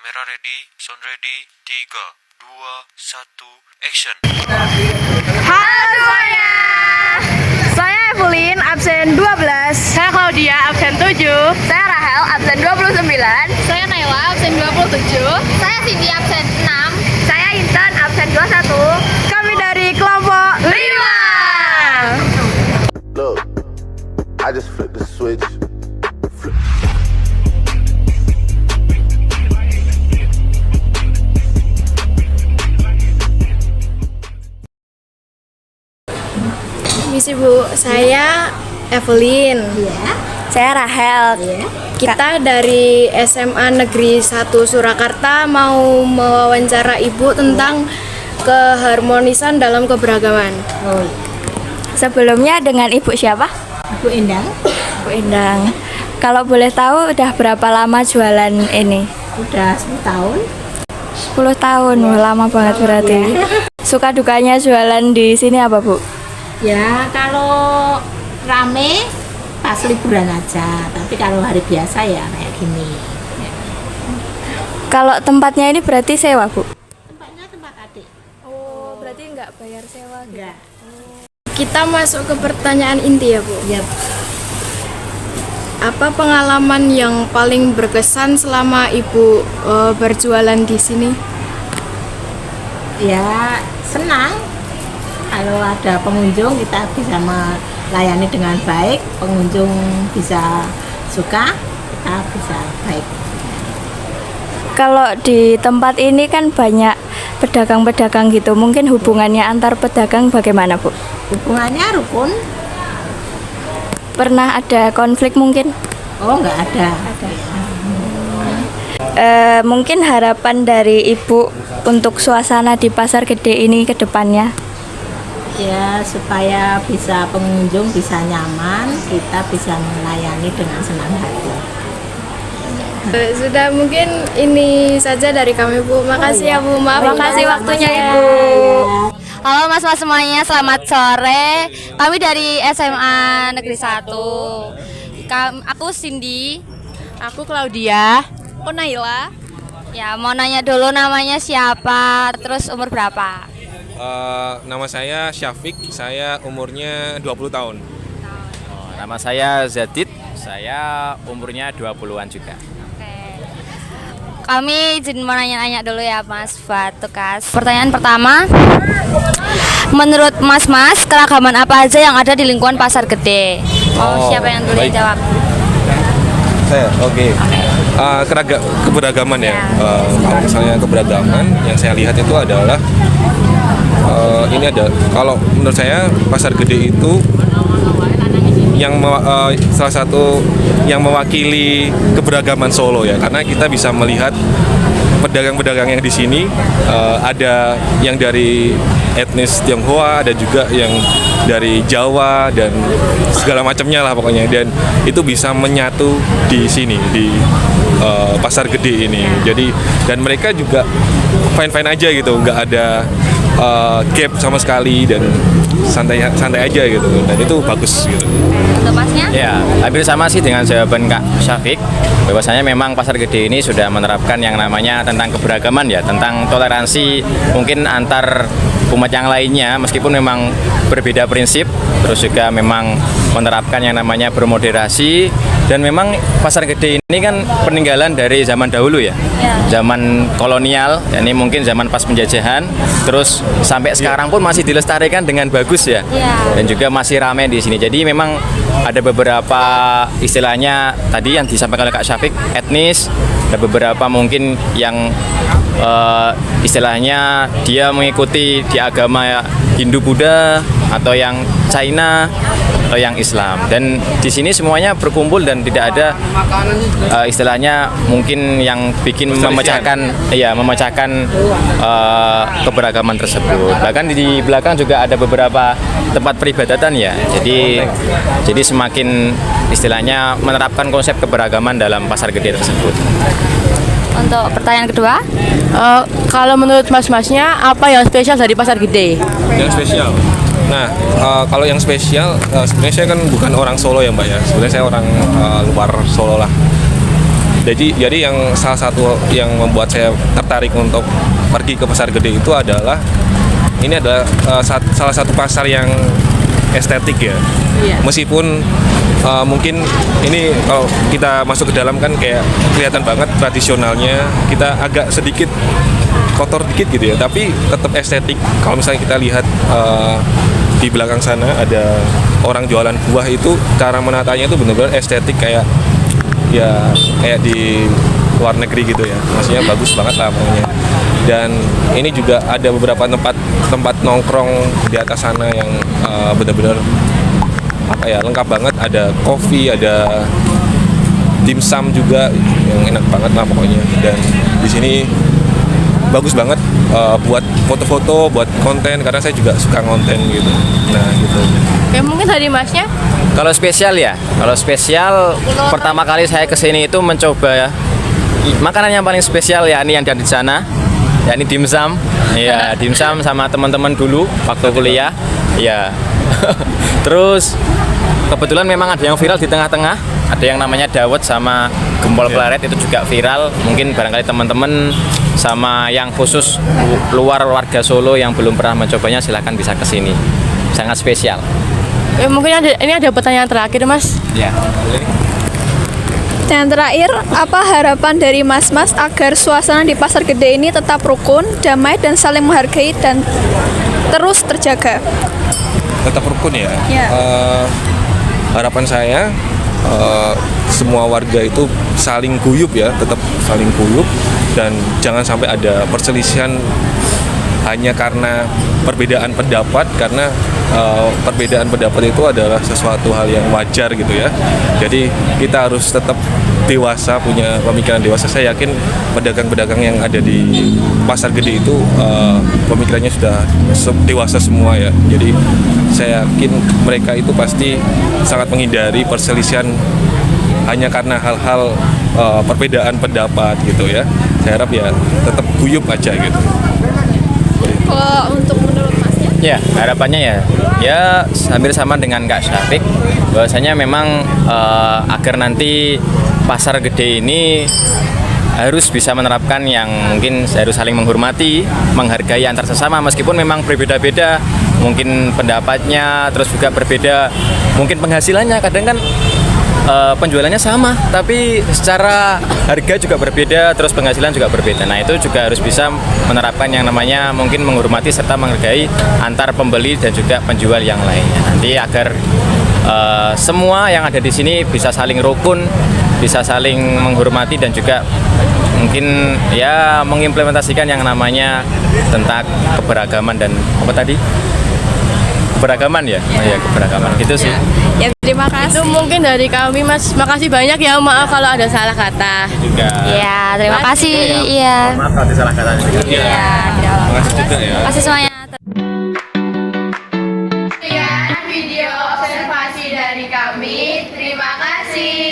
Kamera ready, sound ready, 3, 2, 1, action. Halo semuanya. Saya Evelyn, absen 12. Saya Claudia, absen 7. Saya Rahel, absen 29. Saya Naila, absen 27. Saya Cindy, absen 6. Saya Intan, absen 21. Kami dari kelompok 5. Look, I just flipped the switch. Misi Bu, saya Evelyn. Saya Rahel. Kita dari SMA Negeri 1 Surakarta mau mewawancara Ibu tentang keharmonisan dalam keberagaman. Sebelumnya dengan Ibu siapa? Bu Endang, Bu Endang. Kalau boleh tahu udah berapa lama jualan ini? udah 10 tahun. 10 tahun, wah, lama banget berarti. Suka dukanya jualan di sini apa, Bu? Ya kalau rame pas liburan aja, tapi kalau hari biasa ya kayak gini. Kalau tempatnya ini berarti sewa, Bu? Tempatnya tempat adik. Oh, berarti nggak bayar sewa gitu? Enggak. Kita masuk ke pertanyaan inti ya Bu. Ya, Apa pengalaman yang paling berkesan selama Ibu berjualan di sini? ya senang kalau ada pengunjung kita bisa melayani dengan baik, pengunjung bisa suka, kita bisa baik. Kalau di tempat ini kan banyak pedagang-pedagang gitu, mungkin hubungannya antar pedagang bagaimana, Bu? Hubungannya rukun. Pernah ada konflik mungkin? Oh, nggak ada. Mungkin harapan dari Ibu untuk suasana di Pasar Gede ini ke depannya? Ya supaya bisa pengunjung bisa nyaman, kita bisa melayani dengan senang hati. Sudah mungkin ini saja dari kami Bu. Makasih ya Bu. Maaf. Makasih waktunya Ibu. Halo mas-mas semuanya, selamat sore. Kami dari SMA Negeri 1. Aku Cindy. Aku Claudia. Aku Naila. Ya, mau nanya dulu namanya siapa, terus umur berapa? Nama saya Syafiq, saya umurnya 20 tahun. Nama saya Zadid, saya umurnya 20-an juga. Oke. Kami izin mau nanya-nanya dulu ya Mas Batukas. Pertanyaan pertama, menurut Mas-mas, keragaman apa aja yang ada di lingkungan Pasar Gede? Siapa yang dulu yang baik. jawab? Saya, oke. Keberagaman ya. Kalau misalnya keberagaman yang saya lihat itu adalah ini ada. Kalau menurut saya Pasar Gede itu yang salah satu yang mewakili keberagaman Solo ya, karena kita bisa melihat pedagang-pedagang yang di sini ada yang dari etnis Tionghoa, ada juga yang dari Jawa dan segala macamnya lah pokoknya, dan itu bisa menyatu di sini di Pasar Gede ini. Jadi dan mereka juga fine-fine aja gitu, nggak ada gap sama sekali dan santai aja gitu, dan itu bagus gitu. Untuk Masnya? Ya, hampir sama sih dengan jawaban Kak Syafiq. Bahwasanya memang Pasar Gede ini sudah menerapkan yang namanya tentang keberagaman ya, tentang toleransi mungkin antar umat yang lainnya, meskipun memang berbeda prinsip, terus juga memang menerapkan yang namanya bermoderasi. Dan memang Pasar Gede ini kan peninggalan dari zaman dahulu ya, zaman kolonial, ini mungkin zaman pas penjajahan, terus sampai sekarang pun masih dilestarikan dengan bagus ya, dan juga masih ramai di sini. Jadi memang ada beberapa istilahnya tadi yang disampaikan oleh Kak Syafiq, etnis, ada beberapa mungkin yang istilahnya dia mengikuti di agama Hindu Buddha atau yang China atau yang Islam, dan di sini semuanya berkumpul dan tidak ada istilahnya mungkin yang bikin memecahkan keberagaman tersebut. Bahkan di belakang juga ada beberapa tempat peribadatan ya, jadi semakin istilahnya menerapkan konsep keberagaman dalam Pasar Gede tersebut. Untuk pertanyaan kedua, Kalau menurut mas-masnya apa yang spesial dari Pasar Gede? Yang spesial. Nah, kalau yang spesial, sebenarnya saya kan bukan orang Solo ya Mbak ya. Sebenarnya saya orang luar Solo lah. Jadi yang salah satu yang membuat saya tertarik untuk pergi ke Pasar Gede itu adalah ini adalah salah satu pasar yang estetik ya. Meskipun mungkin ini kalau kita masuk ke dalam kan kayak kelihatan banget tradisionalnya, kita agak sedikit kotor dikit gitu ya, tapi tetap estetik. Kalau misalnya kita lihat di belakang sana ada orang jualan buah, itu cara menatanya itu benar-benar estetik kayak di luar negeri gitu ya, maksudnya bagus banget lah pokoknya. Dan ini juga ada beberapa tempat nongkrong di atas sana yang benar-benar lengkap banget. Ada kopi, ada dimsum juga yang enak banget lah pokoknya. Dan di sini bagus banget buat foto-foto, buat konten, karena saya juga suka konten gitu. Nah gitu. Ya mungkin dari Masnya. Kalau spesial ya, pertama kali saya kesini itu mencoba ya makanan yang paling spesial ya ini yang ada di sana, ya ini dimsum. Ya dimsum sama teman-teman dulu waktu kuliah. Ya. Terus kebetulan memang ada yang viral di tengah-tengah, ada yang namanya dawet sama gempol pleret, itu juga viral. Mungkin barangkali teman-teman sama yang khusus luar warga Solo yang belum pernah mencobanya silahkan bisa kesini, sangat spesial. Mungkin ini ada pertanyaan terakhir Mas. Ya, boleh. Yang terakhir, apa harapan dari Mas agar suasana di Pasar Gede ini tetap rukun, damai, dan saling menghargai dan terus terjaga? Tetap rukun ya. Ya. Harapan saya semua warga itu saling guyup ya, tetap saling guyup, dan jangan sampai ada perselisihan hanya karena perbedaan pendapat, karena perbedaan pendapat itu adalah sesuatu hal yang wajar gitu ya. Jadi kita harus tetap dewasa, punya pemikiran dewasa. Saya yakin pedagang-pedagang yang ada di Pasar Gede itu pemikirannya sudah dewasa semua ya. Jadi saya yakin mereka itu pasti sangat menghindari perselisihan hanya karena hal-hal perbedaan pendapat gitu ya. Saya harap ya tetap guyup aja gitu. Kalau untuk menurut Masnya? Ya, harapannya ya hampir sama dengan Kak Syafiq, bahwasanya memang agar nanti Pasar Gede ini harus bisa menerapkan yang mungkin harus saling menghormati, menghargai antar sesama, meskipun memang berbeda-beda mungkin pendapatnya, terus juga berbeda mungkin penghasilannya. Kadang kan penjualannya sama, tapi secara harga juga berbeda, terus penghasilan juga berbeda. Nah itu juga harus bisa menerapkan yang namanya mungkin menghormati serta menghargai antar pembeli dan juga penjual yang lainnya. Nanti agar semua yang ada di sini bisa saling rukun, bisa saling menghormati, dan juga mungkin ya mengimplementasikan yang namanya tentang keberagaman dan apa tadi? Keberagaman ya? Oh ya, keberagaman gitu sih. Ya, terima kasih. Itu mungkin dari kami Mas. Makasih banyak ya, maaf kalau ada salah kata. Juga. Ya, terima kasih. Iya. Maaf kalau ada salah kata juga. Iya. Terima kasih juga ya. Terima kasih semuanya. Sekian video observasi dari kami. Terima kasih.